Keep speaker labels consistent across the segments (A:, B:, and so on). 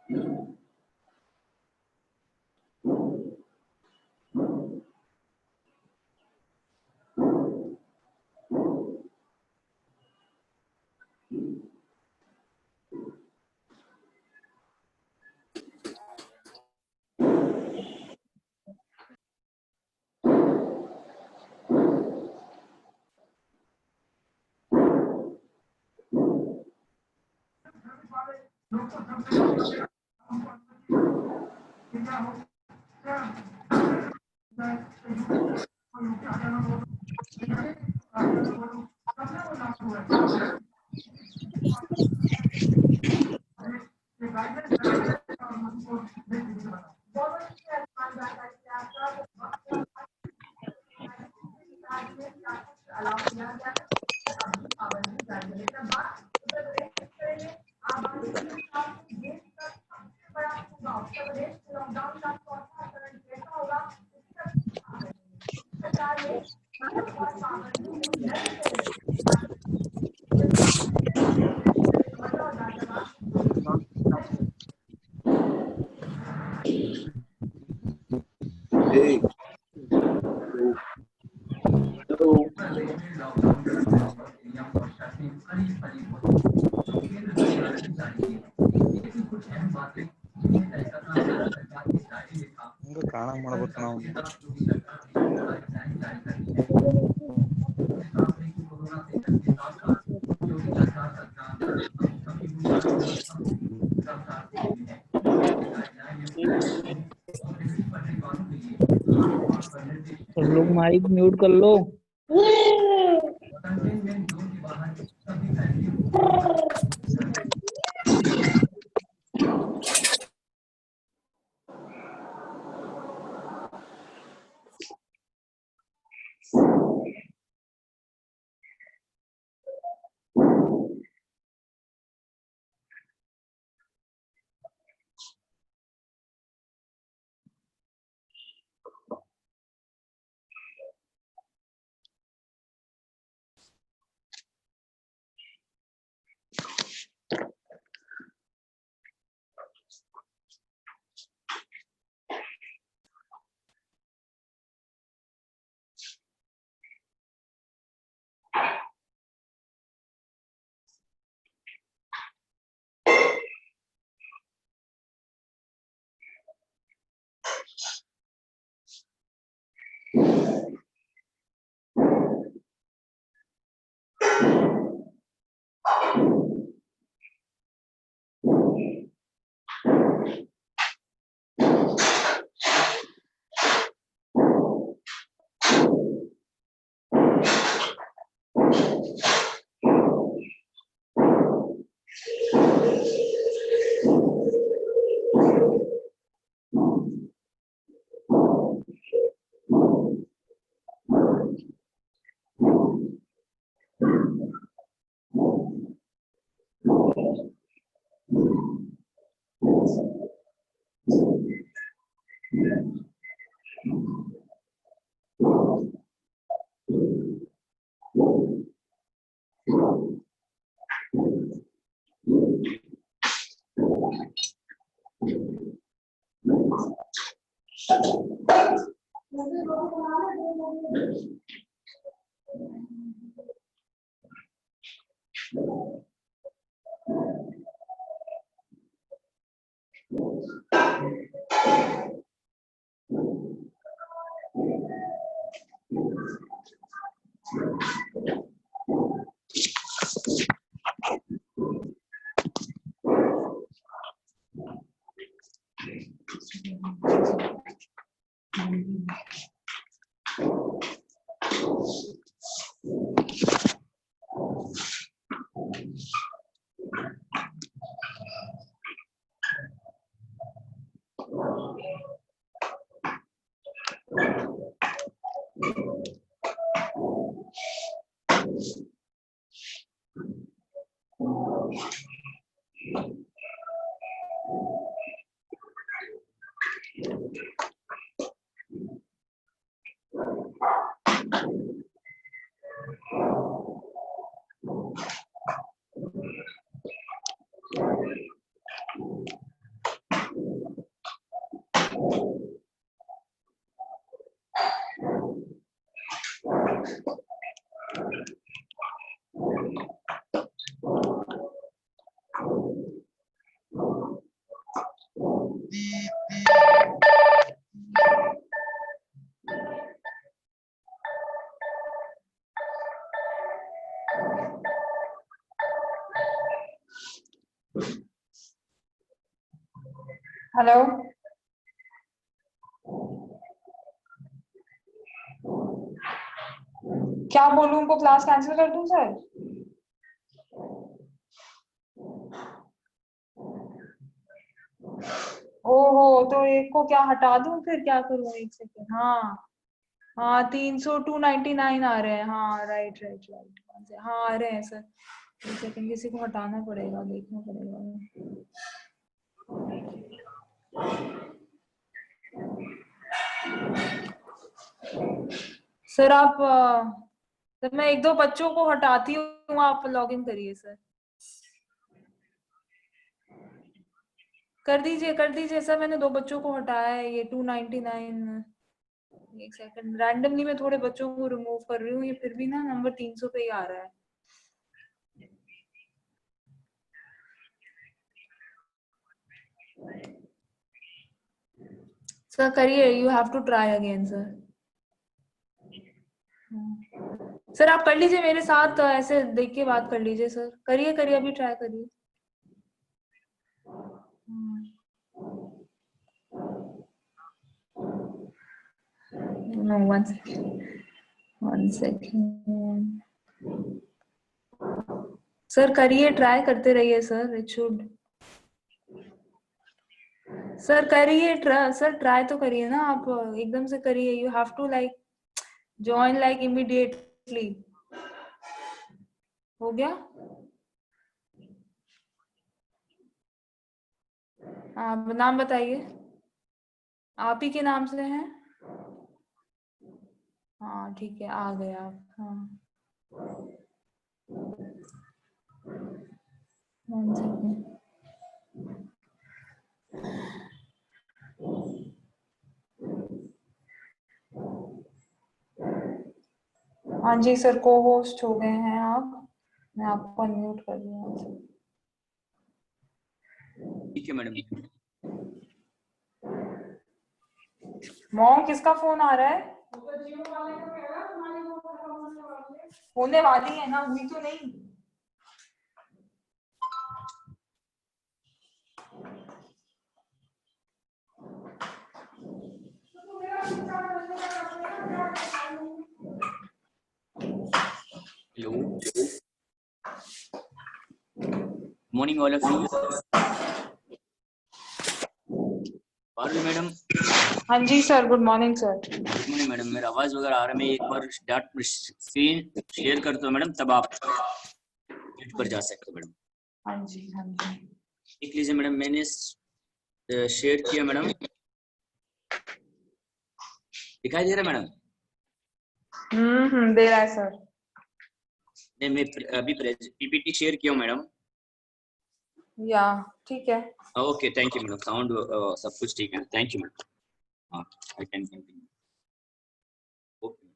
A: Hey. Hello.
B: ಹಿಂಗ ಕಾಣ ಮಾಡ್ಬೇಕು ನಾವು.
C: लोग माइक म्यूट कर लो।
A: हेलो, क्या बोलूं? उनको क्लास कैंसिल कर दूं सर? ओहो, तो एक को क्या हटा दूं? फिर क्या करूं? एक सेकेंड। हाँ हाँ, 300 299 आ रहे हैं। हाँ राइट राइट राइट, हाँ आ रहे हैं सर। एक सेकेंड, किसी को हटाना पड़ेगा, देखना पड़ेगा। सर आप सर मैं एक दो बच्चों को हटाती हूँ, आप लॉगिन करिए सर। कर दीजिए सर, मैंने 2 बच्चों को हटाया है। ये 299। एक सेकंड, रैंडमली मैं थोड़े बच्चों को रिमूव कर रही हूँ। ये फिर भी ना नंबर 300 पे ही आ रहा है। सर करिए, you have to try again sir. Sir आप कर लीजिए मेरे साथ, ऐसे देख के बात कर लीजिए सर। करिए करिए, अभी ट्राई करिए। नो, वन सेकेंड सर, करिए, ट्राई करते रहिए सर। इट शुड सर करिए, सर ट्राई तो करिए ना आप, एकदम से करिए। You have to like join like immediately. हो गया? आप नाम बताइए, आप ही के नाम से हैं? हाँ ठीक है, आ गए आप। हाँ वन सेकेंड। हाँ जी सर, को होस्ट हो गए हैं आप। मैं आपको अनम्यूट कर रही हूँ।
D: ठीक है मैडम।
A: मॉम, किसका फोन आ रहा है? होने वाली है ना, हुई तो नहीं।
D: Hello, morning all of you. Parul madam.
A: हाँ जी sir, good morning sir.
D: Good morning madam. मेरा आवाज वगैरह आ रहा है? मैं एक बार स्क्रीन शेयर करता हूँ मैडम, तब आप लीड पर जा सकते हो मैडम।
A: हाँ जी हाँ जी,
D: देख लीजिए मैडम, मैंने शेयर किया मैडम। दिखाई दे रहा है मैडम?
A: दे रहा है सर।
D: मैं अभी पीपीटी शेयर किया हूँ मैडम।
A: या ठीक है।
D: Okay, thank you madam. Sound सब कुछ ठीक है, थैंक यू मैडम। हाँ, I can continue. Okay.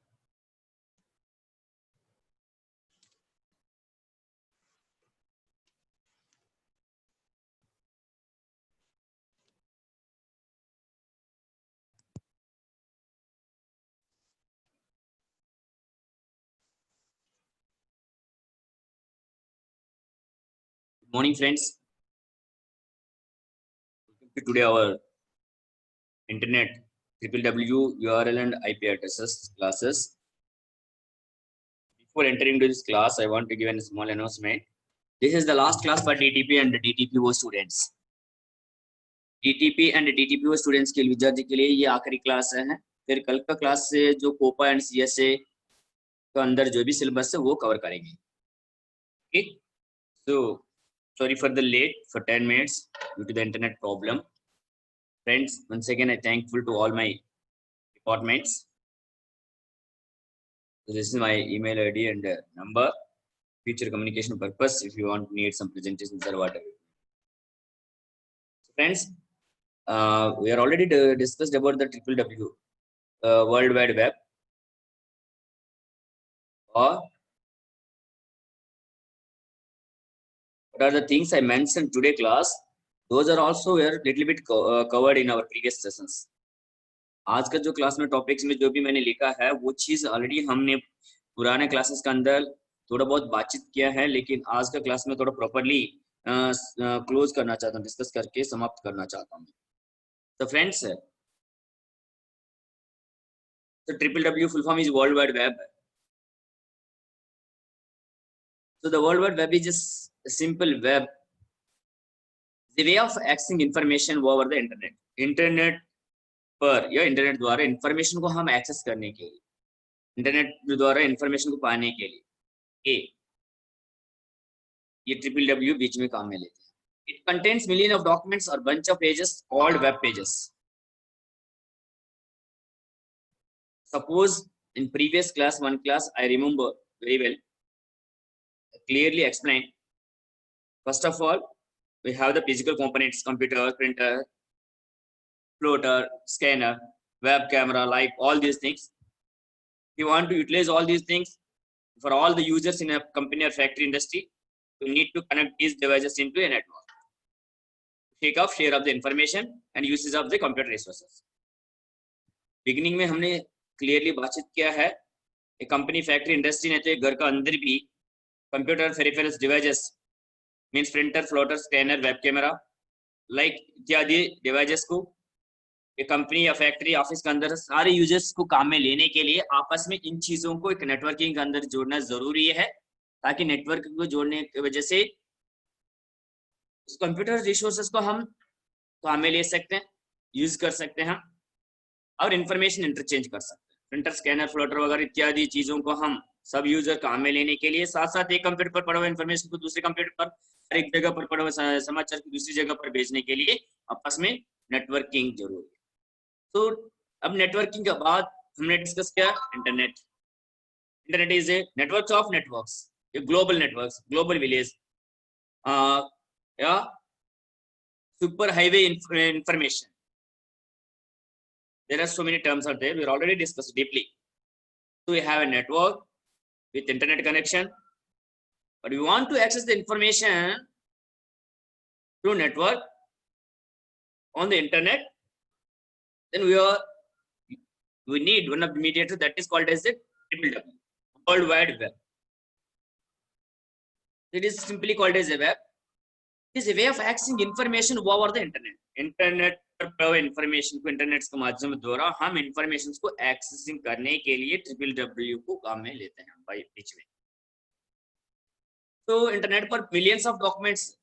D: Morning friends, today our internet www URL and IP addresses classes. Before entering into this class, I want to give a small announcement. This is the last class for DTP and DTPO students. DTP and DTPO students के विद्यार्थी के लिए ये आखिरी class है। फिर कल का क्लास से जो कोपा एंड CSA का अंदर जो भी सिलेबस है वो कवर करेंगे। ठीक, so sorry for the late for 10 minutes due to the internet problem. Friends, once again I thankful to all my departments. So this is my email ID and number. Future communication purpose if you want need some presentations or whatever. So friends, we are already discussed about the www World Wide Web, or what are the things I mentioned today class. Those are also were little bit covered in our previous sessions. आज का जो class में topics में जो भी मैंने लिखा है वो चीज ऑलरेडी हमने पुराने क्लासेस के अंदर थोड़ा बहुत बातचीत किया है, लेकिन आज का क्लास में थोड़ा प्रॉपरली क्लोज करना चाहता हूँ, डिस्कस करके समाप्त करना चाहता हूँ। So friends, the www full form is World Wide Web. So the World Wide Web is just a simple web, the way of accessing information over the internet. Internet पर या इंटरनेट द्वारा information को हम access करने के लिए, internet द्वारा information को पाने के लिए ये www बीच में काम में लेते हैं. It contains million of documents or bunch of pages called web pages. Suppose in previous class, one class, I remember very well, clearly explained. First of all, we have the physical components: computer, printer, floater, scanner, web camera, light, all these things. If you want to utilize all these things for all the users in a company or factory industry, you need to connect these devices into a network. Take off share of the information and uses of the computer resources. Beginning में हमने clearly बातचीत किया है, एक company factory industry ने तो एक घर का अंदर भी computer peripherals devices means printer, floater, scanner, web camera, like इत्यादि devices को एक कंपनी या फैक्ट्री ऑफिस के अंदर सारे यूजर्स को काम में लेने के लिए आपस में इन चीजों को एक नेटवर्किंग के अंदर जोड़ना जरूरी है, ताकि नेटवर्क को जोड़ने की वजह से उस कंप्यूटर रिसोर्सेस को हम काम में ले सकते हैं, यूज कर सकते हैं और इंफॉर्मेशन इंटरचेंज कर सकते हैं. प्रिंटर, स्कैनर, फ्लोटर वगैरह इत्यादि चीजों को हम सब यूजर काम में लेने के लिए साथ साथ एक कंप्यूटर पर पड़ा हुआ इंफॉर्मेशन को दूसरे कंप्यूटर पर, एक जगह पर पड़ा हुआ समाचार को दूसरी जगह पर भेजने के लिए आपस में नेटवर्किंग जरूरी है. तो अब नेटवर्किंग के बाद हमने डिस्कस किया internet. Internet is a network of networks, a global networks, global village या super highway information. There are so many terms are there. We already discussed deeply. So we have a network with internet connection, but we want to access the information through network on the internet. Then we need one of the mediator that is called as the www, World Wide Web. It is simply called as a web. It is a way of accessing information over the internet. Internet पर information को internet के माध्यम द्वारा हम information को accessing करने के लिए www को काम में लेते हैं भाई बीच में. तो इंटरनेट पर मिलियंस ऑफ डॉक्यूमेंट्स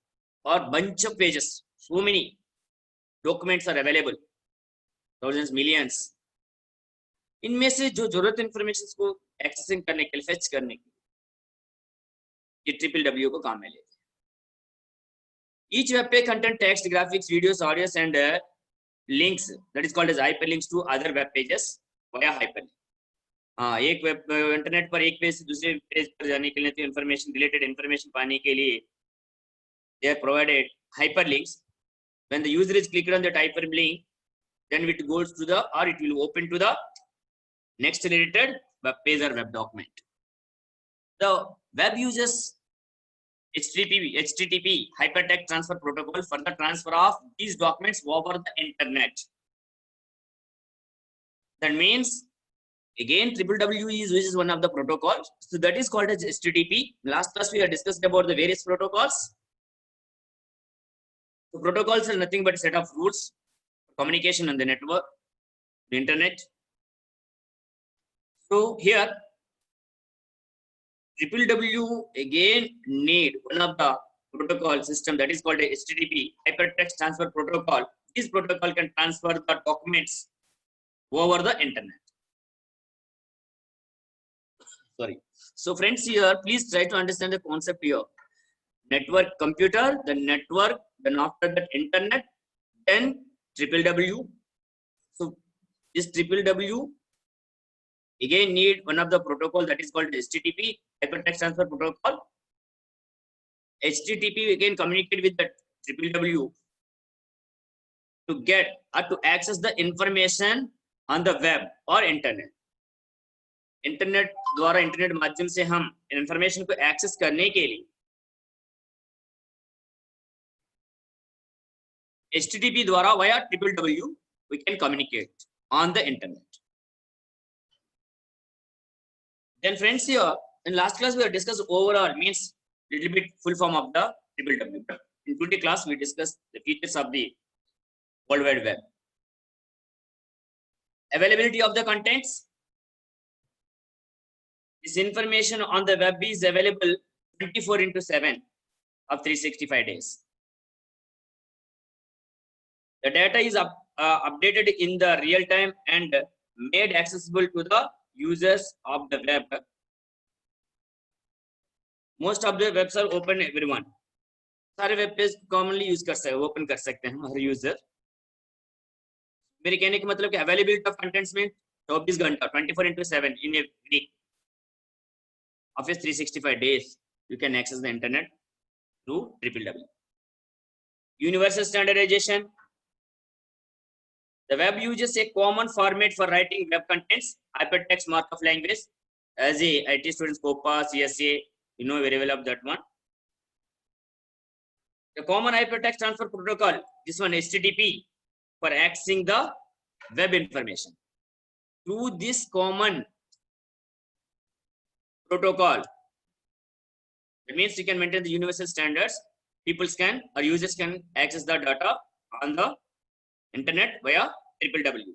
D: और bunch of pages, so many documents are available, thousands, millions. इनमें से जो जरूरत इंफॉर्मेशन को एक्सेसिंग करने के लिए, फेच करने के लिए ये www को काम में लेते हैं. Each web page contains text, graphics, videos, audios, and links. That is called as hyperlinks to other web pages via hyperlink. एक वेब इंटरनेट पर एक पेज से दूसरे पेज पर जाने के लिए तो इंफॉर्मेशन, रिलेटेड इंफॉर्मेशन पाने के लिए they are provided hyperlinks. When the user is clicked on that hyperlink, then it goes to the, or it will open to the next related web page or web document. The web uses HTTP hypertext transfer protocol for the transfer of these documents over the internet. That means again www uses one of the protocols, so that is called as HTTP. Last class we have discussed about the various protocols. So protocols are nothing but a set of rules for communication on the network, the internet. So here www again need one of the protocol system that is called a HTTP, hypertext transfer protocol. This protocol can transfer the documents over the internet. Sorry. So friends, here please try to understand the concept here. Network, computer, the network, then after that internet, then www. So this www again need one of the protocol that is called HTTP, hypertext transfer protocol. HTTP again communicate with the www to get or to access the information on the web or internet. Internet द्वारा, internet माध्यम से हम information को access करने के लिए HTTP द्वारा via www we can communicate on the internet. Then friends, here in last class we have discussed overall, means little bit full form of the www. In today class we discussed the features of the World Wide Web. Availability of the contents. This information on the web is available 24/7 of 365 days. The data is updated in the real time and made accessible to the users of the web. Most of the webs are open everyone. सारे web page commonly use कर सकते हैं, open कर सकते हैं हर user. मेरे कहने का मतलब कि अवेलेबिलिटी ऑफ कंटेंट्स में 24 घंटा 24/7 in a week. Office 365 days you can access the internet through www. Universal standardization. The web uses a common format for writing web contents, hypertext markup language. As a IT students, COPA, CSA, you know very well of that one. The common hypertext transfer protocol, this one HTTP, for accessing the web information. Through this common protocol, it means you can maintain the universal standards. People can or users can access the data on the internet via www.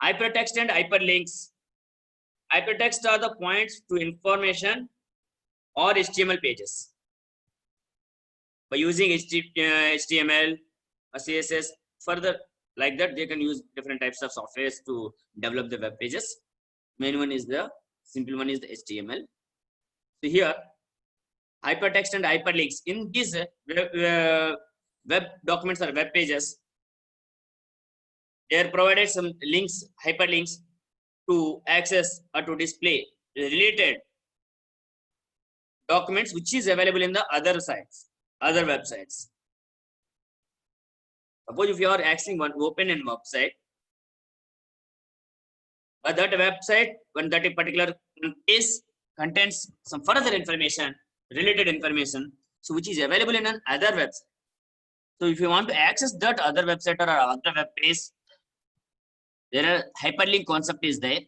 D: Hypertext and hyperlinks. Hypertext are the points to information or HTML pages. By using HTML or CSS, further like that, they can use different types of software to develop the web pages. Main one is the simple one is the HTML. So here, hypertext and hyperlinks. In these web documents or web pages, they are provided some links, hyperlinks to access or to display related documents which is available in the other sites, other websites. Suppose if you are accessing one open in website, but that website, when that particular case contains some further information, related information, so which is available in another website. So if you want to access that other website or other web page, there are hyperlink concept is there.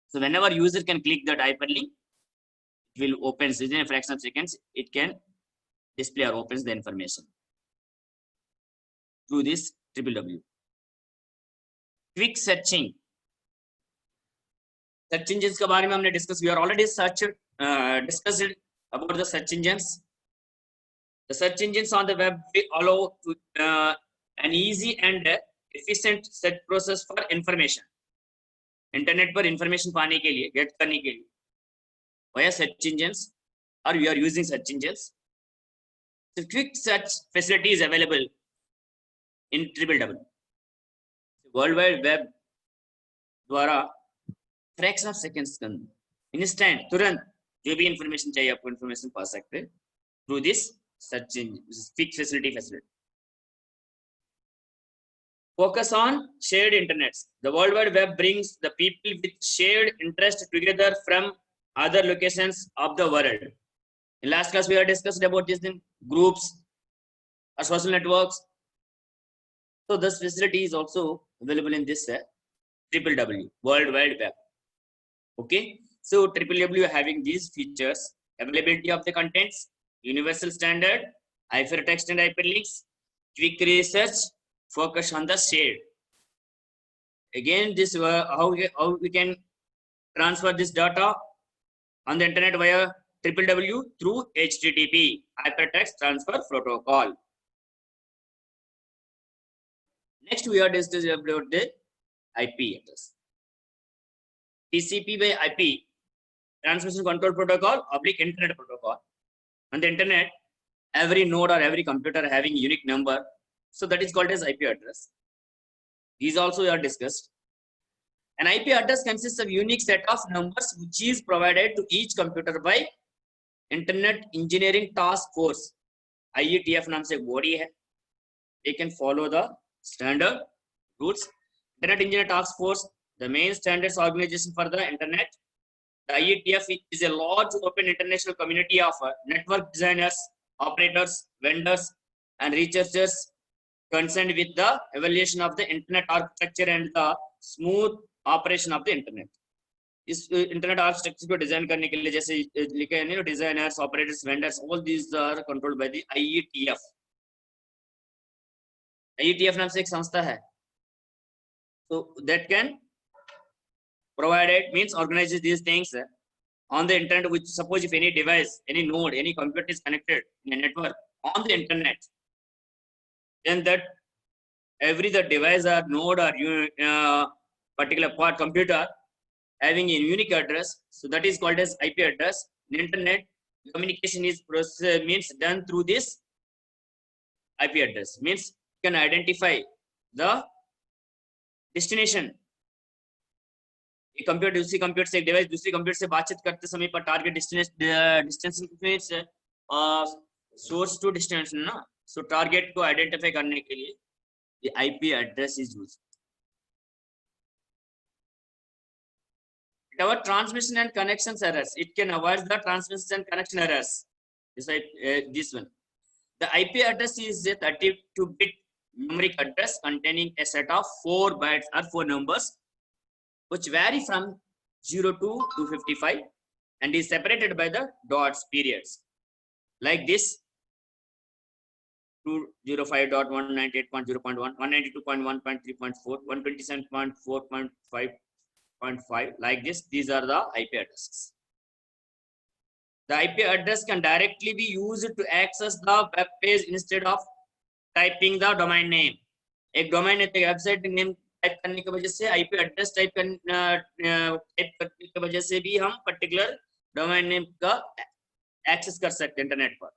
D: So whenever user can click that hyperlink, it will open within a fraction of seconds. It can display or opens the information through this www. Quick searching. Search engines के बारे में हमने discuss. We are already discussed about the search engines. The search engines on the web allow to, an easy and efficient search process for information. Internet पर information पाने के लिए, get करने के लिए, via search engines, or we are using search engines. So quick search facility is available in www. World Wide Web द्वारा fraction of seconds के अंदर instant तुरंत जो भी information चाहिए आपको information पा सकते हैं through this search engine, quick facility. Focus on shared internets. The World Wide Web brings the people with shared interest together from other locations of the world. In last class, we have discussed about this in groups or social networks. So this facility is also available in this www, World Wide Web. Okay. So www having these features: availability of the contents, universal standard, hypertext and hyperlinks, quick research, focus on the shared. Again, this how we can transfer this data on the internet via www through HTTP, hypertext transfer protocol. Next, we are discussing about the IP address. TCP by IP, transmission control protocol / internet protocol. On the internet, every node or every computer having unique number. So that is called as IP address. These also are discussed. An IP address consists of unique set of numbers which is provided to each computer by Internet Engineering Task Force. IETF नाम से एक body है. They can follow the standard rules. Internet Engineering Task Force, the main standards organization for the internet. The IETF is a large open international community of network designers, operators, vendors, and researchers concerned with the evaluation of the internet architecture and the smooth operation of the internet. इस internet architecture को design करने के लिए जैसे लिखे हैं ना, designers, operators, vendors, all these are controlled by the IETF. IETF नाम से एक संस्था है So that can provide it, means organizes these things on the internet, which suppose if any device, any node, any computer is connected in a network on the internet, then that every the device or node or particular part computer having a unique address, so that is called as IP address. In internet, communication is means done through this IP address, means you can identify the destination. एक computer दूसरी computer से, एक device दूसरी computer से बातचीत करते समय पर target distance means source to destination ना, सो टारगेट को आइडेंटिफाई करने के लिए ये IP address is used. Our transmission and connections errors, it can avoid the transmission and connection errors. This one, the IP address is a 32-bit numeric address containing a set of 4 bytes or 4 numbers which vary from 0 to 255 and is separated by the dots periods like this: 205.198.0.1, 192.1.3.4, 127.4.5.5, like this. These are the IP addresses. The IP address can directly be used to access the web page instead of typing the domain name. एक domain name, website name type करने की वजह से IP address type करने की वजह से भी हम particular domain name का access कर सकते हैं इंटरनेट पर.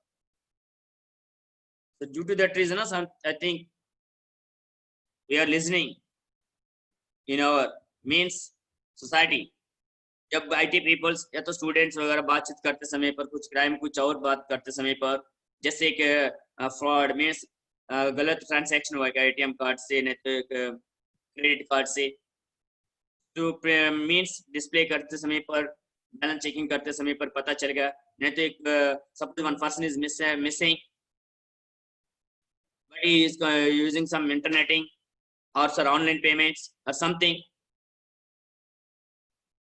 D: So due to that reason, I think we are listening in our means society. जब IT peoples या तो students वगैरह बातचीत करते समय पर कुछ crime, कुछ और बात करते समय पर, जैसे कि fraud means गलत transaction हुआ क्या ATM कार्ड से, नहीं तो क्रेडिट कार्ड से, तो means display करते समय पर, बैलेंस चेकिंग करते समय पर पता चल गया, नहीं तो एक suppose one person is missing, but he is using some interneting or online payments or something.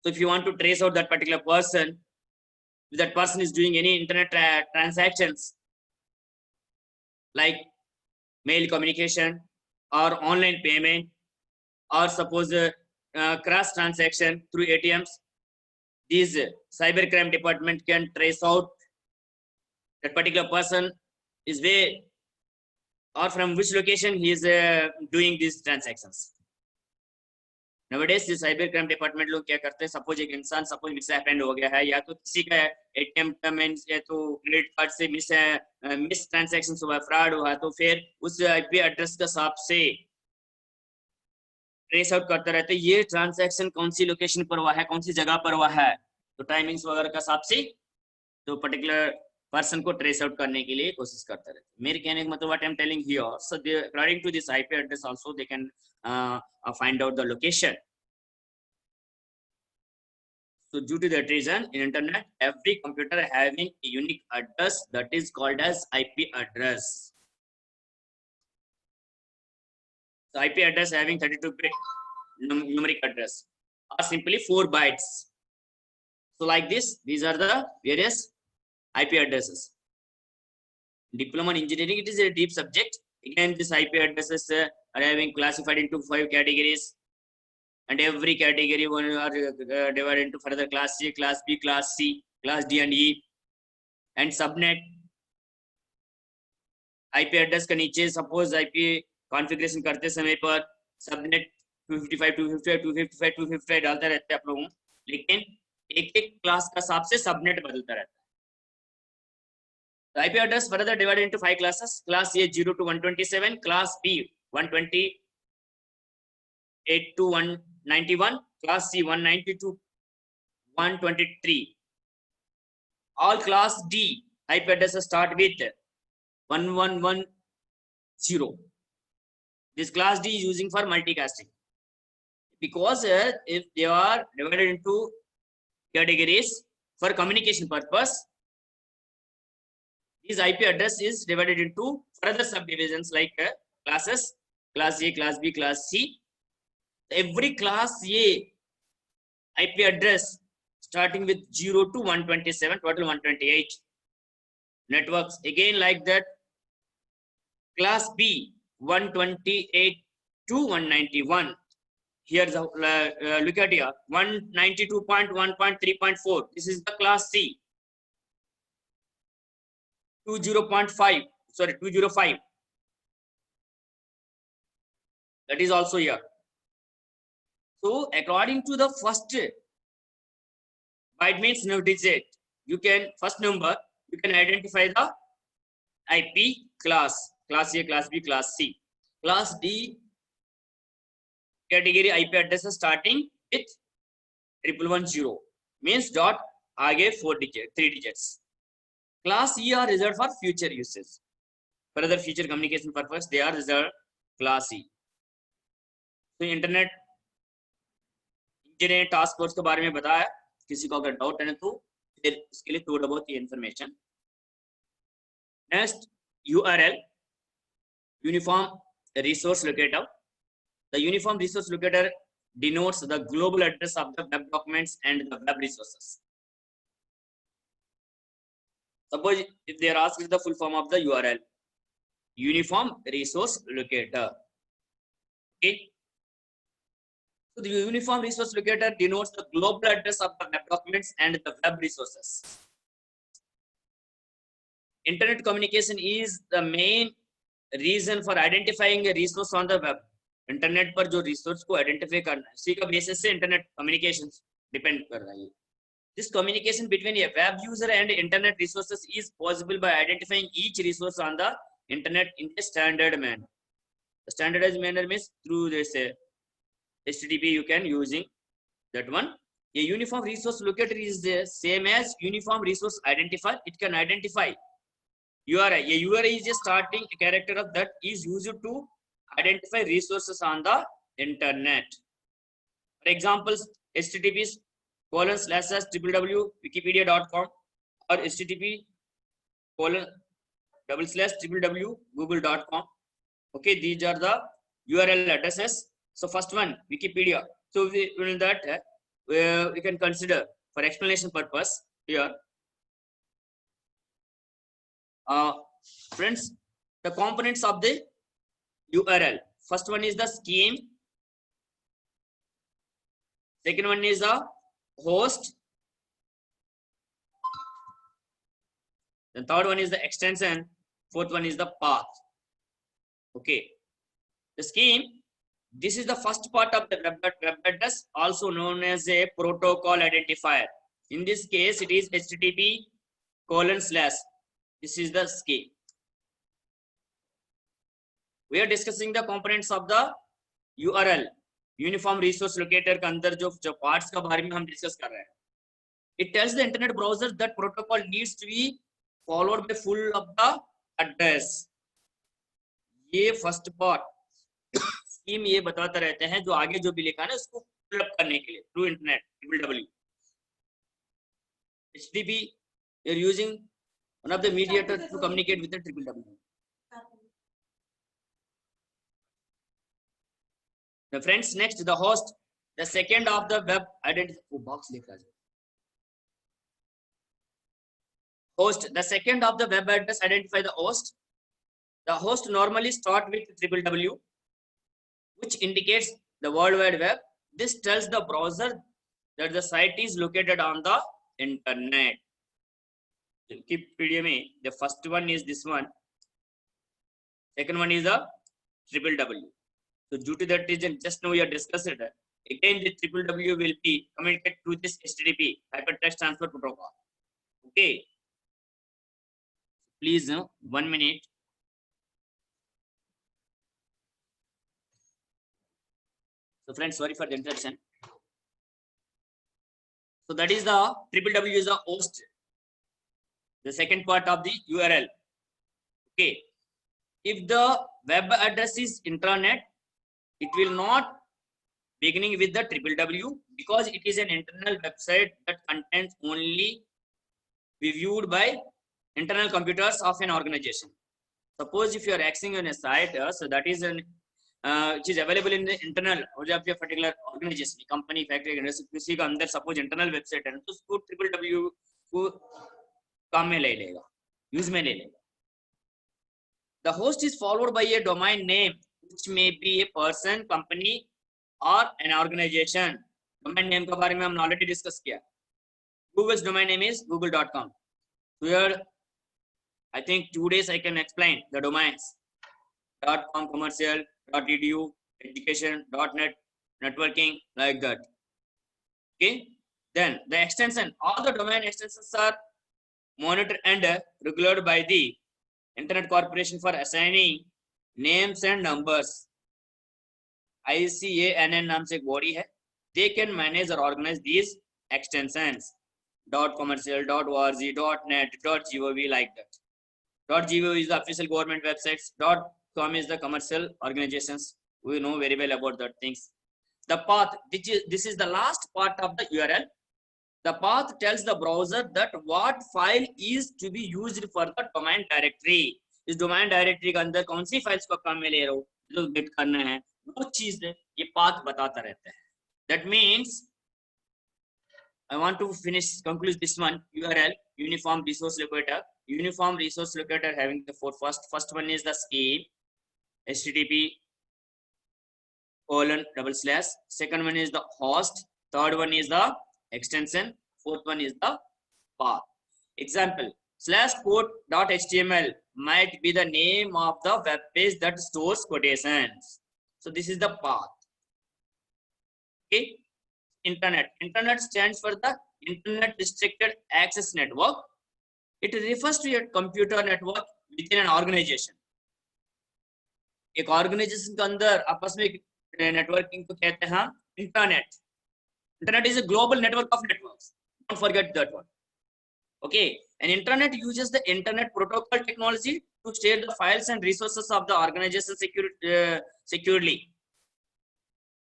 D: So if you want to trace out that particular person, if that person is doing any internet transactions like mail communication or online payment, or suppose cross transaction through ATMs, these cybercrime department can trace out that particular person is where or from which location he is doing these transactions. Nowadays this cybercrime department लोग क्या करते हैं, suppose एक इंसान suppose mishappen हो गया है, या तो किसी का ATM पेमेंट या तो क्रेडिट कार्ड से मिस ट्रांजैक्शन हुआ, फ्रॉड हुआ, तो फिर उस IP एड्रेस के हिसाब से ट्रेस आउट करते रहते हैं ये ट्रांजैक्शन कौन सी लोकेशन पर हुआ है, कौन सी जगह पर हुआ है, तो टाइमिंग्स वगैरह का हिसाब से तो पर्टिकुलर पर्सन को ट्रेस आउट करने के लिए कोशिश करते रहते हैं. मेरे कहने का मतलब what I am telling here, so they according to this IP address also they can find out the location. So due to that reason, in internet every computer having a unique address that is called as IP address. So IP address having 32-bit numeric address or simply 4 bytes. So like this, these are the various IP addresses. Diploma in engineering, it is a deep subject. Again, this IP addresses are having classified into 5 categories, and every category one are divided into further class C, class B, class C, class D and E, and subnet. IP address के नीचे suppose IP configuration करते समय पर subnet 255, 255, 255, 255 डालते रहते हैं आप लोगों, लेकिन एक क्लास का हिसाब से सबनेट बदलता रहता है. The IP address further divided into 5 classes. Class A 0 to 127, class B 128 to 191, class C 190 to 123. All class D IP addresses start with 1110. This class D is using for multicasting because if they are divided into categories for communication purpose, this IP address is divided into further subdivisions like classes, class A, class B, class C. Every class A IP address starting with 0 to 127, total 128 networks. Again like that, class B 128 to 191. here the look at here 192.1.3.4. This is the class C. 20.5, sorry, 205. That is also here. So according to the first byte means no digit, you can first number you can identify the IP class A, class B, class C. Class D category IP addresses starting with 1110 means dot आगे 3 digits. Class E are reserved for future uses. For other future communication purpose, they are reserved class E. तो internet engineering task force के बारे में बताया, किसी को अगर doubt है तो फिर उसके लिए थोड़ा बहुत ये information. Next URL, uniform resource locator. The uniform resource locator denotes the global address of the web documents and the web resources. Suppose if they are asked the full form of the URL, uniform resource locator. Okay. So the uniform resource locator denotes the global address of the web documents and the web resources. Internet communication is the main reason for identifying a resource on the web. Internet पर जो resource को identify करना है, उसी का basis से internet communication depend कर रहा है. This communication between a web user and internet resources is possible by identifying each resource on the internet in a standard manner. Standardized manner means through this HTTP you can using that one. A uniform resource locator is the same as uniform resource identifier. It can identify URI. A URI is a starting character of that is used to identify resources on the internet. For example, http://www.wikipedia.com or http://www.google.com. Okay, these are the URL addresses. So first one, Wikipedia. So we will that we can consider for explanation purpose here. Friends, the components of the URL. First one is the scheme. Second one is the host. The third one is the extension. Fourth one is the path. Okay. The scheme. This is the first part of the web address, also known as a protocol identifier. In this case, it is http://. This is the scheme. We are discussing the components of the URL, uniform resource locator के अंदर जो parts का बारे में हम discuss कर रहे हैं. It tells the internet browser that protocol needs to be followed by full of the address. ये first part स्कीम ये बताता रहते हैं, जो आगे जो भी लिखा है ना उसको फिल अप करने के लिए through internet www. HTTP you are using one of the mediator to communicate with the www. The friends, next the host, the second of the web identifier box लिखा है. Host, the second of the web address identify the host. The host normally start with www, which indicates the World Wide Web. This tells the browser that the site is located on the internet. Wikipedia में the first one is this one, second one is the www. So due to that reason, just now we are discussed it. Again, the www will be communicated through this HTTP hypertext transfer protocol. Okay. Please, 1 minute. So friends, sorry for the interruption. So that is the www is the host, the second part of the URL. Okay. If the web address is intranet, it will not beginning with the www because it is an internal website that contains only be viewed by internal computers of an organization. Suppose if you are accessing on a site, so that is an which is available in the internal or a particular organization, company, factory, industry, किसी का अंदर suppose internal website है तो उसको www को काम में ले लेगा, use में ले लेगा. The host is followed by a domain name which may be a person, company, or an organization. Domain name के बारे में हमने already discuss किया. Google's domain name is google.com. Here, I think 2 days I can explain the domains. .com, commercial, .edu, education, .net, networking, like that. Okay. Then the extension, all the domain extensions are monitored and regulated by the Internet Corporation for assigning names and numbers. ICANN नाम से एक body है. They can manage or organize these extensions. .commercial, .org, .net, .gov, like that. .gov is the official government websites. .com is the commercial organizations. We know very well about that things. The path, this is the last part of the URL. The path tells the browser that what file is to be used for the domain directory. इस domain directory के अंदर कौन सी files को काम में ले रहे हो, जो get करना है, वो चीज ये path बताता रहता है. That means I want to conclude this one. URL, uniform resource locator. Uniform resource locator having the first one is the scheme, HTTP : // second one is the host, third one is the extension, fourth one is the path. Example, /quote.html might be the name of the web page that stores quotations. So this is the path. Okay. Internet stands for the Internet Restricted Access Network. It refers to a computer network within an organization. एक organization के अंदर आपस में networking को कहते हैं internet. Internet is a global network of networks. Don't forget that one. Okay, an internet uses the internet protocol technology to share the files and resources of the organization securely.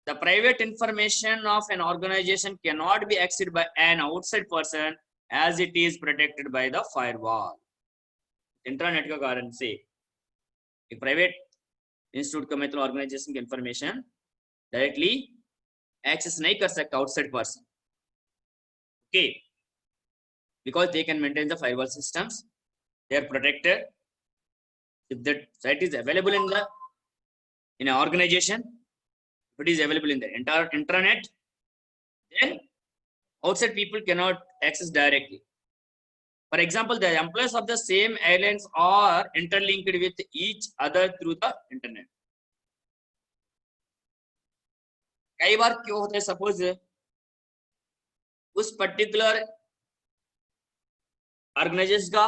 D: The private information of an organization cannot be accessed by an outside person as it is protected by the firewall. Internet का कारण से एक private institute का मतलब organisation की information directly access नहीं कर सकता outside person. Okay, because they can maintain the firewall systems, they are protected. If that site is available in an organization, it is available in the entire intranet, then outside people cannot access directly. For example, the employees of the same airlines are interlinked with each other through the internet. कई बार क्यों होता है, suppose उस particular organisation का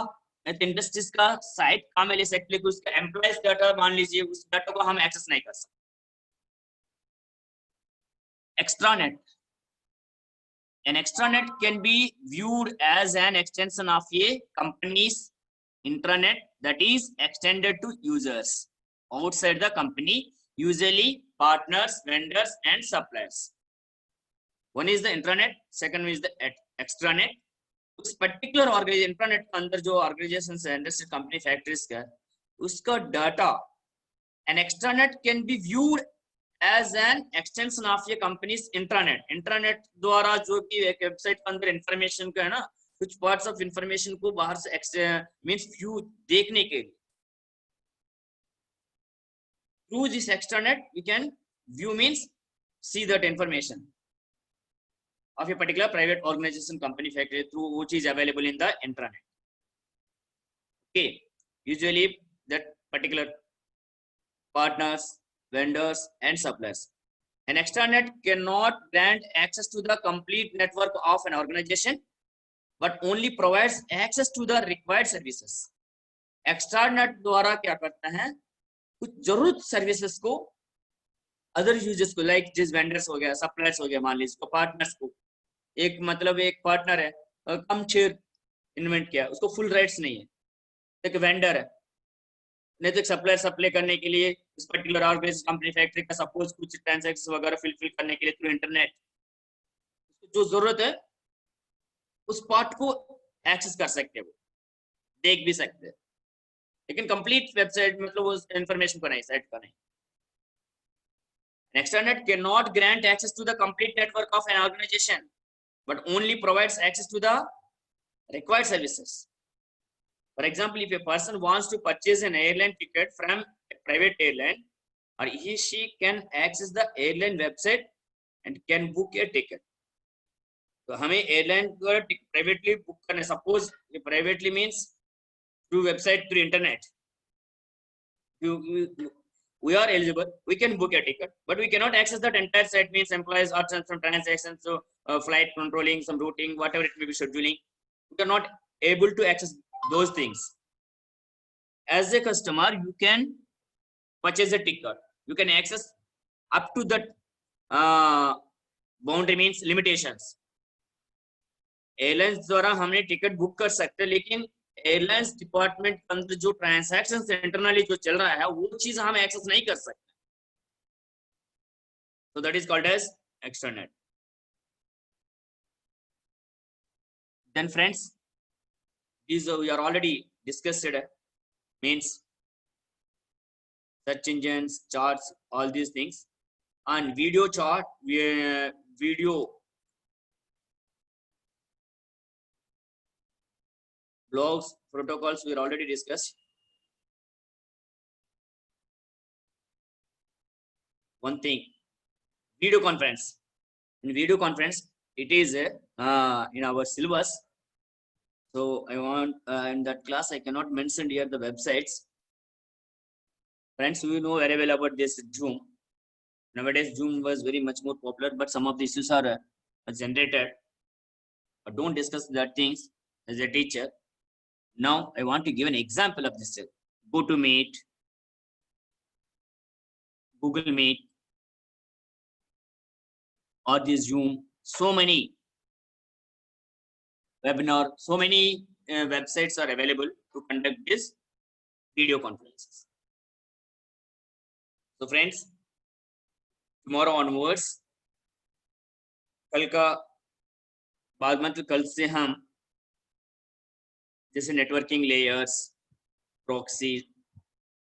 D: industries का site काम है ले सकते, उसका एम्प्लॉयज डाटा मान लीजिए, उस डाटा को हम एक्सेस नहीं कर सकते. Extranet. An extranet can be viewed as an extension of a company's intranet that is extended to users outside the company, usually partners, vendors, and suppliers. One is the intranet, second is the extranet. उस particular organisation internet के अंदर जो organisation है, industry, company, factories का, उसका data an extranet can be viewed as an extension of ये companies intranet. Intranet द्वारा जो कि एक वेबसाइट के अंदर इंफॉर्मेशन का है ना, कुछ पार्ट्स ऑफ इंफॉर्मेशन को बाहर से मींस व्यू देखने के लिए, through this extranet we can view means see that information of a particular private organization, company, factory, through which is available in the intranet. Okay, usually that particular partners, vendors, and suppliers. An extranet cannot grant access to the complete network of an organization, but only provides access to the required services. Extranet द्वारा क्या करता है, कुछ जरूरत services को other users को, like जिस vendors हो गया, सप्लायर्स हो गया, मान लीजिए पार्टनर्स को, एक मतलब एक पार्टनर है कम शेयर इन्वेंट किया, उसको फुल राइट्स नहीं है, एक वेंडर है, नहीं तो एक सप्लायर सप्लाई करने के लिए इस पर्टिकुलर ऑर्गेनाइजेशन, कंपनी, फैक्ट्री का सपोज कुछ ट्रांजैक्शन वगैरह फिल करने के लिए थ्रू इंटरनेट जो जरूरत है उस पार्ट को एक्सेस कर सकते हैं, वो देख भी सकते हैं, लेकिन कंप्लीट वेबसाइट मतलब उस इंफॉर्मेशन को नहीं, साइट का नहीं. An extranet cannot grant access to the complete network of an organization, but only provides access to the required services. For example, if a person wants to purchase an airline ticket from a private airline, or he/she can access the airline website and can book a ticket. तो हमें airline द्वारा privately book करना, suppose privately means through website, through internet, we are eligible, we can book a ticket, but we cannot access that entire site, means employees or some transactions, so flight controlling, some routing, whatever it may be, scheduling. We are not able to access those things. As a customer, you can purchase a ticket, you can access up to that boundary, means limitations. Airlines द्वारा हमने ticket book कर सकते हैं, लेकिन airlines department के अंदर जो transactions internally जो चल रहा है वो चीज हम एक्सेस नहीं कर सकते. So that is called as extranet. Then friends, these we are already discussed, means search engines, charts, all these things, and video chart, video blogs, protocols, we already discussed. One thing, video conference. In video conference, it is in our syllabus. So I want in that class I cannot mention here the websites. Friends, we know very well about this Zoom. Nowadays Zoom was very much more popular, but some of the issues are generated. But don't discuss that things as a teacher. Now I want to give an example of this. GoToMeet, Google Meet, or this Zoom, so many webinar, so many websites are available to conduct this video conferences. So friends, tomorrow onwards, कल का बाद मतलब कल से हम जैसे networking layers, proxy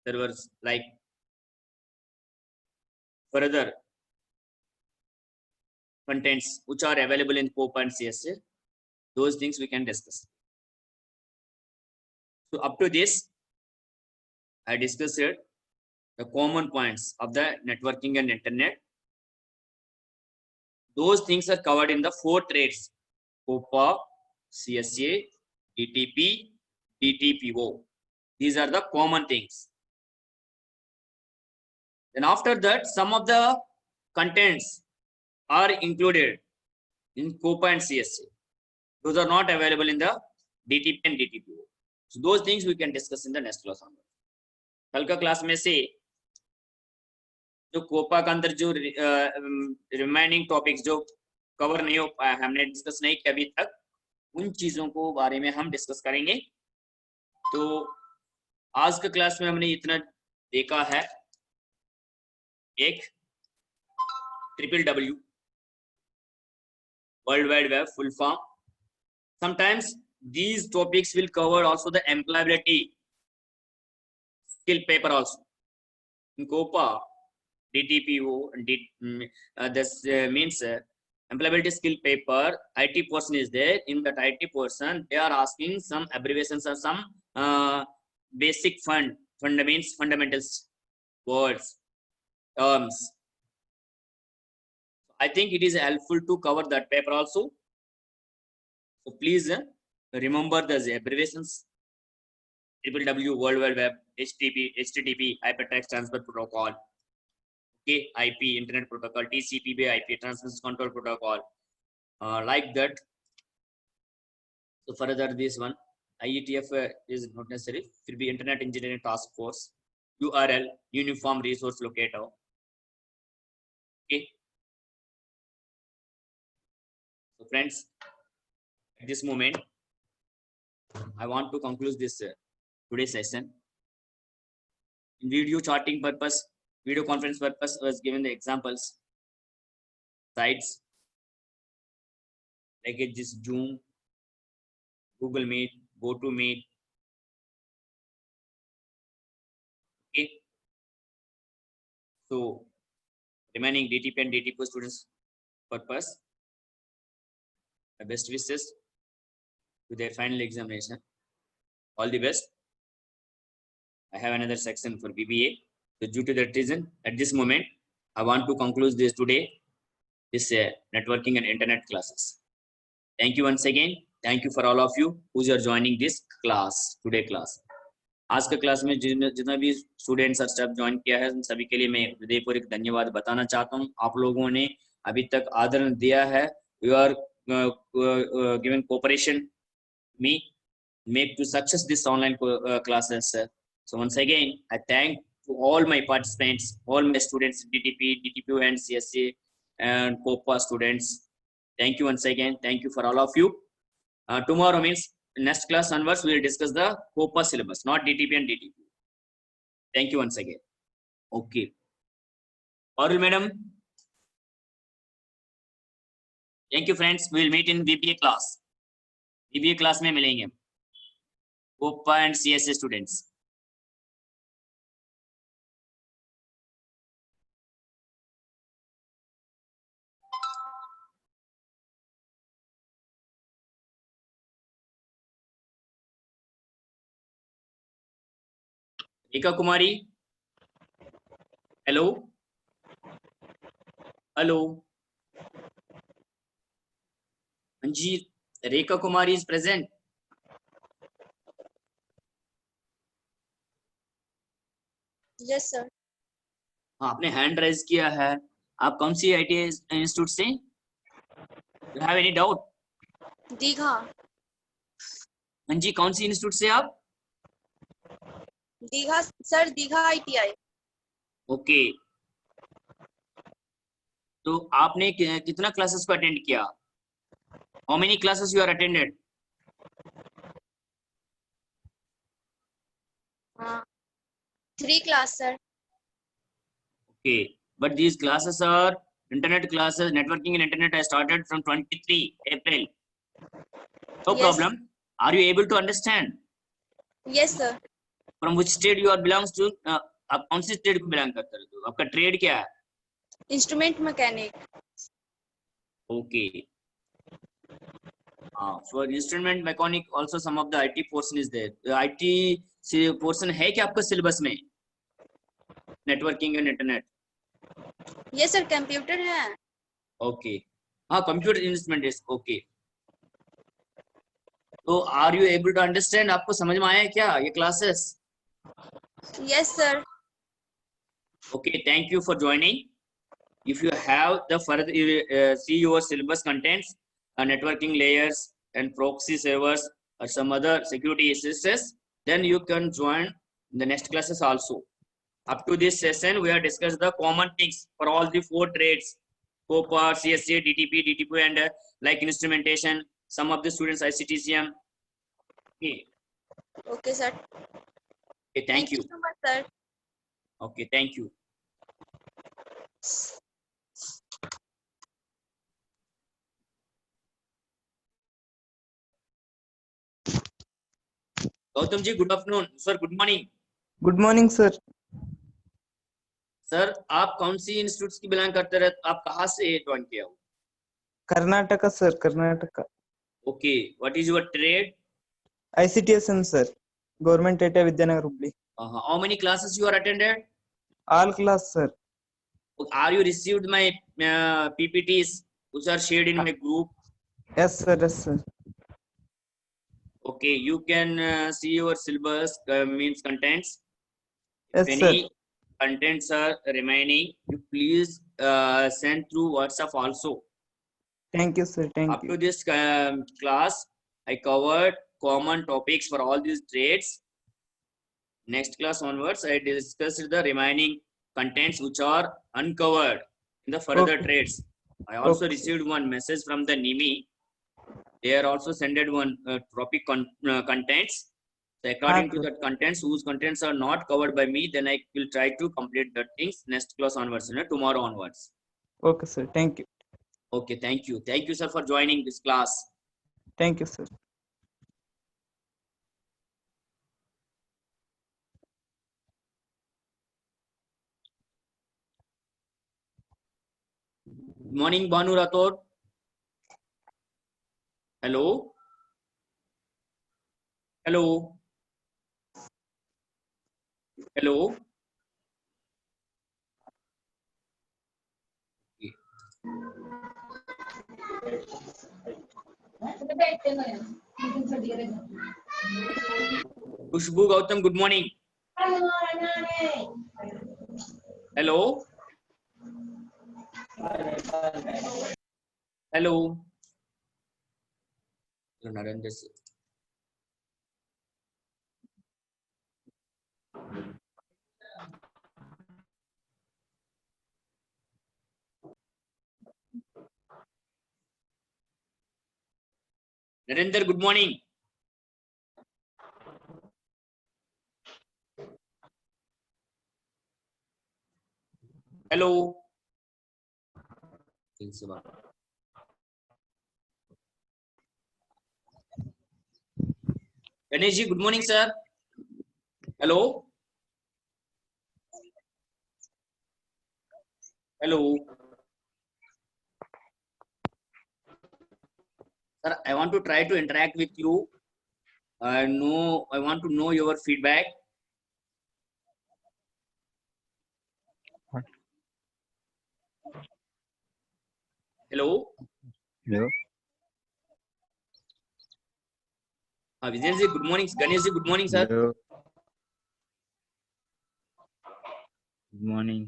D: servers, like further contents which are available in COPA and CSA, those things we can discuss. So up to this, I discussed here the common points of the networking and internet. Those things are covered in the 4 trades: COPA, CSA, DTP, DTPO. These are the common things. Then after that, some of the contents are included in COPA and CSA. Those are not available in the DTP and DTPO. So those things we can discuss in the next class. कल का class में से जो Copa के अंदर जो remaining topics जो cover नहीं हो पाया, हमने डिस्कस नहीं किया अभी तक, उन चीजों को बारे में हम डिस्कस करेंगे. तो आज के क्लास में हमने इतना देखा है. एक www, World Wide Web full form. Sometimes these topics will cover also the employability skill paper also. In COPA, DTPO, this means employability skill paper, IT portion is there. In that IT portion, they are asking some abbreviations or some basic fundamentals, words, terms. I think it is helpful to cover that paper also. So please remember the abbreviations: www, World Wide Web, HTTP, Hypertext Transfer Protocol, okay, IP, Internet Protocol, TCP/IP, IP, Transmission Control Protocol, like that. So further this one, IETF is not necessary. It will be Internet Engineering Task Force, URL, Uniform Resource Locator, okay. So friends, at this moment, I want to conclude this today's session. In video charting purpose, video conference purpose, was given the examples, sites like this Zoom, Google Meet, GoToMeet, okay. So remaining DTP and DTPO students purpose, the best wishes to their final examination. All the best. I have another section for BBA. So due to that reason, at this moment, I want to conclude this today. this networking and internet classes. Thank you once again. Thank you for all of you who are joining this class, today class. आज के class में जितना भी students और staff join किया है उन सभी के लिए मैं हृदयपूर्वक धन्यवाद बताना चाहता हूं। आप लोगों ने अभी तक आदर दिया है। You are given cooperation me make to success this online classes. So once again, I thank to all my participants, all my students, DTP, DTP and CSA and COPA students. Thank you once again. Thank you for all of you. Tomorrow means next class onwards, we will discuss the COPA syllabus, not DTP and DTP. Thank you once again. Okay. Parul madam. Thank you friends. We will meet in BBA class. BBA class में मिलेंगे हम COPA and CSA students. Rekha Kumari, hello hello, हाँ जी, Rekha Kumari is present.
E: Yes sir.
D: हाँ, आपने hand raise किया है। आप कौन सी आईटीआई इंस्टीट्यूट से? You have any doubt?
E: Digha.
D: हाँ जी, कौन सी इंस्टीट्यूट से आप?
E: Digha sir, Digha ITI.
D: Okay, तो आपने कितना क्लासेस को अटेंड किया? How many classes you are attended?
E: हाँ, 3 class sir.
D: Okay, but these classes are internet classes. Networking and internet I started from 23 April. No
E: Yes.
D: problem. Are you able to understand?
E: Yes sir.
D: From which state you are belongs to? आप कौन सी state को belong करते हो? आपका trade क्या है?
E: Instrument mechanic.
D: Okay. For instrument mechanic also some of the IT portion is there. The IT portion है क्या आपका सिलेबस में? Networking and internet.
E: Yes sir, computer है।
D: Okay. हाँ, कंप्यूटर इंस्ट्रूमेंट इज ओके। तो are you able to understand? आपको समझ में आया क्या ये classes?
E: Yes sir.
D: Okay, thank you for joining. If you have the further see your syllabus contents, networking layers and proxy servers or some other security assistance, then you can join the next classes also. Up to this session, we have discussed the common things for all the 4 trades: COPA, CSA, DTP, DTP, and like instrumentation. Some of the students ICTCM. Okay.
E: Okay sir.
D: Okay, thank you.
E: So much sir.
D: Okay, thank you. Gautam ji, good afternoon. Sir, good morning.
C: Good morning sir.
D: Sir, आप कौन सी institute की belong करते रहे? आप कहाँ से join किया हो?
C: Karnataka sir, Karnataka.
D: Okay, what is your trade?
C: ICTSM sir, government एटा Vidyanagar Hubli.
D: How many classes you are attended?
C: All class sir.
D: Are you received my PPTs which are shared in my group?
C: Yes sir, yes sir.
D: Okay, you can see your syllabus means contents.
C: Yes,
D: If
C: sir.
D: any contents are remaining, you please send through WhatsApp also.
C: Thank you sir, thank
D: Up
C: you.
D: to this class, I covered common topics for all these trades. Next class onwards, I discussed the remaining contents which are uncovered in the further
C: Okay.
D: trades. I also
C: Okay.
D: received one message from the NIMI. They are also sended one topic contents. So according to
C: Okay.
D: that contents, whose contents are not covered by me, then I will try to complete the things next class onwards, tomorrow onwards.
C: Okay sir, thank you.
D: Okay, thank you. Thank you, sir, for joining this class.
C: Thank you sir.
D: Good morning, Banu Rathod. Hello. Hello. Hello. Okay. Khushboo Gautam, good morning. Hello hello. Narendra से Narendra, good morning. Hello. Ganesh ji, good morning sir. Hello hello sir, I want to try to interact with you. I want to know your feedback. Hello.
B: Hello.
D: Vijay ji, good morning. Ganesh ji, good morning sir.
B: Hello. Good morning.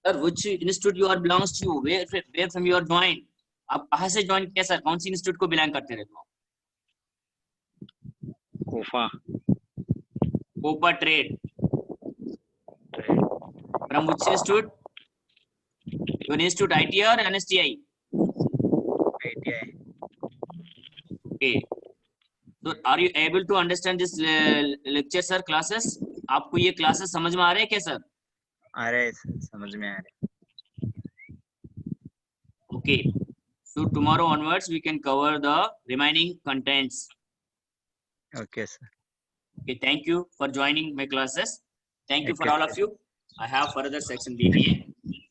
D: Sir, which institute you are belongs to? Where from you are joined? आप कहाँ से join किया sir? कौन सी institute को belong करते रहते हो?
B: Kofa.
D: COPA trade. From which institute? Your institute ITI or NSTI?
B: ITI.
D: Okay. So are you able to understand this lecture sir, classes? आपको ये classes समझ में आ रहे हैं क्या सर?
B: आ रहा है सर, समझ में आ रहा
D: Okay. So tomorrow onwards we can cover the remaining contents.
B: है. Okay sir.
D: Okay, thank you for joining my classes. Thank you for
B: Okay,
D: all of you. I have further section DBA,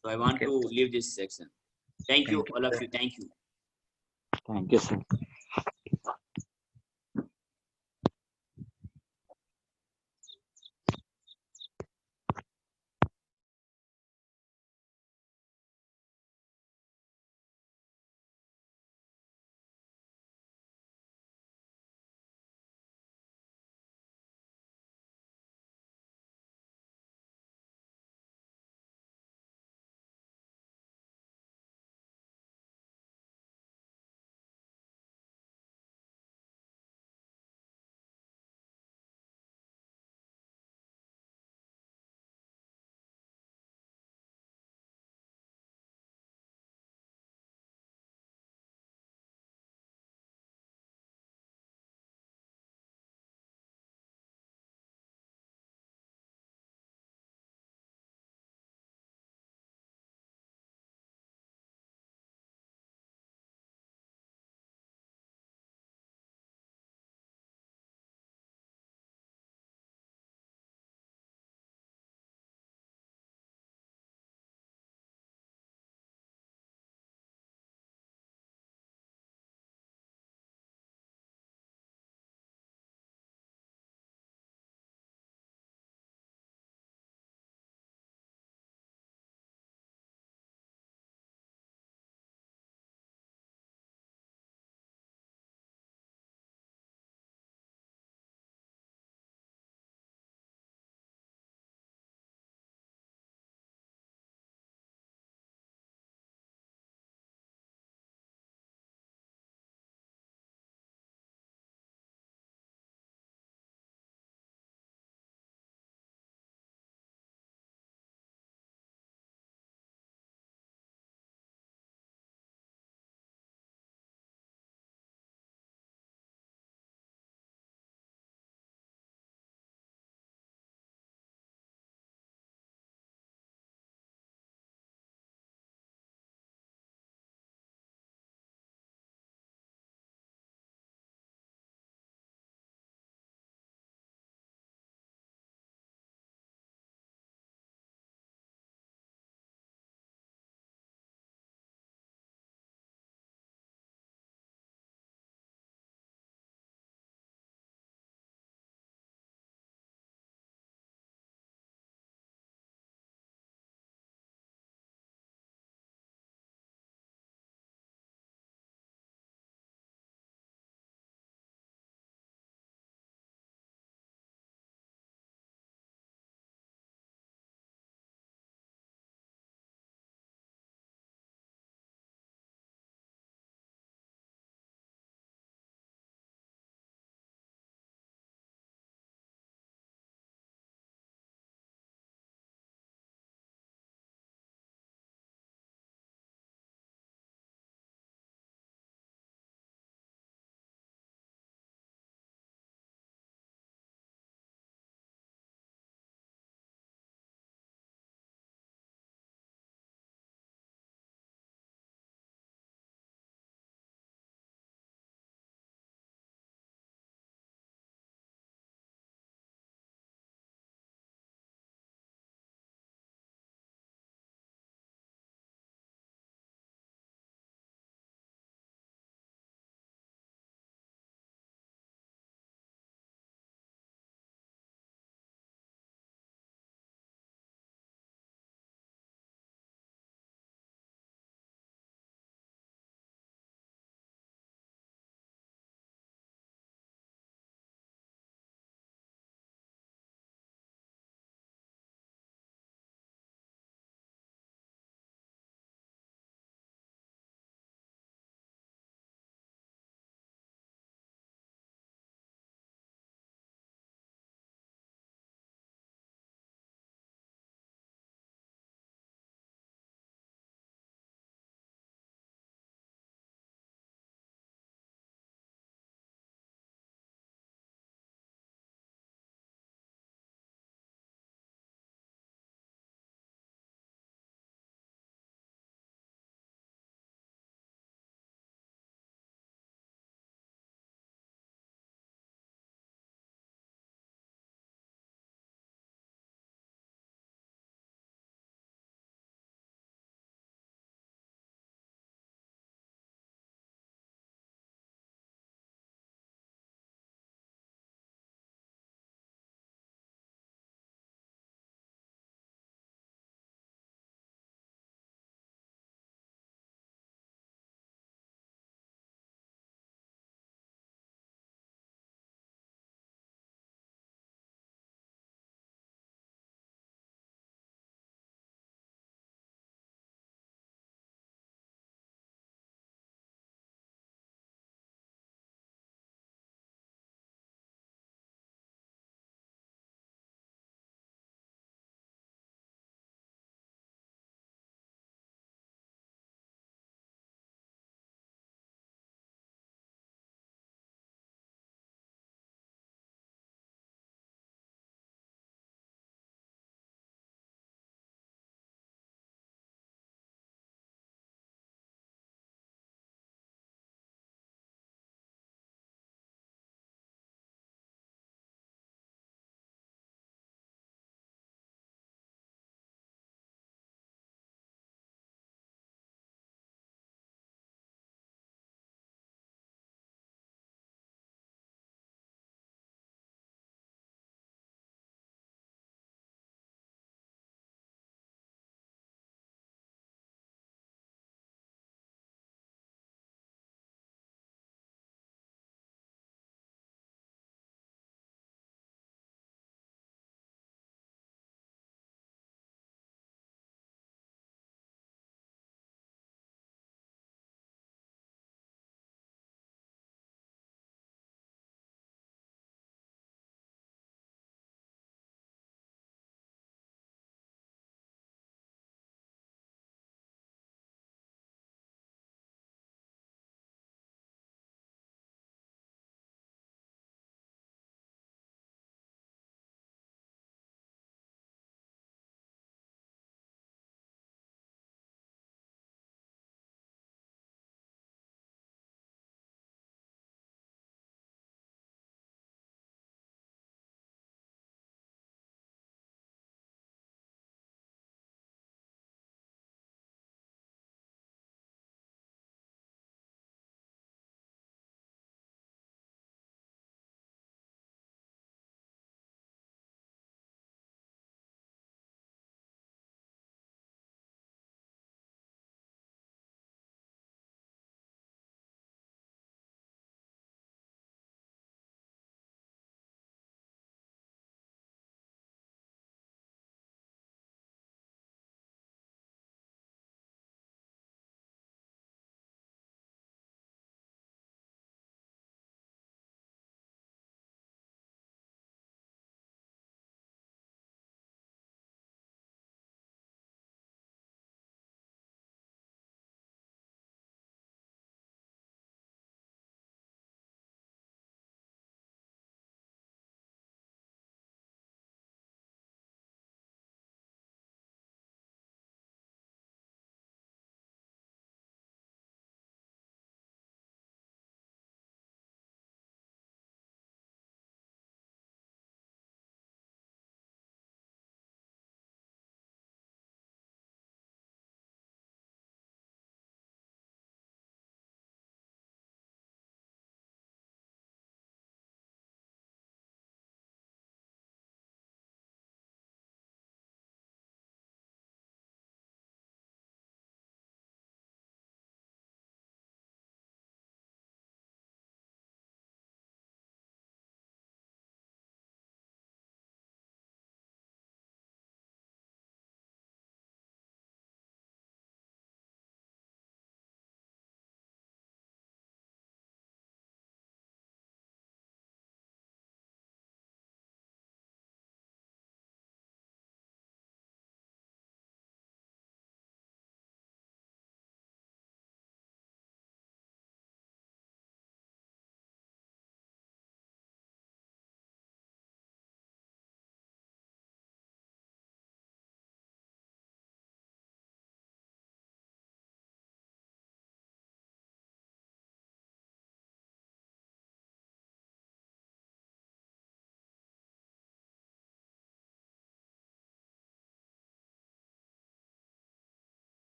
D: so I want
B: Okay.
D: to leave this section. Thank you
B: Thank you,
D: all of
B: sir.
D: you. Thank you.
B: Thank you sir.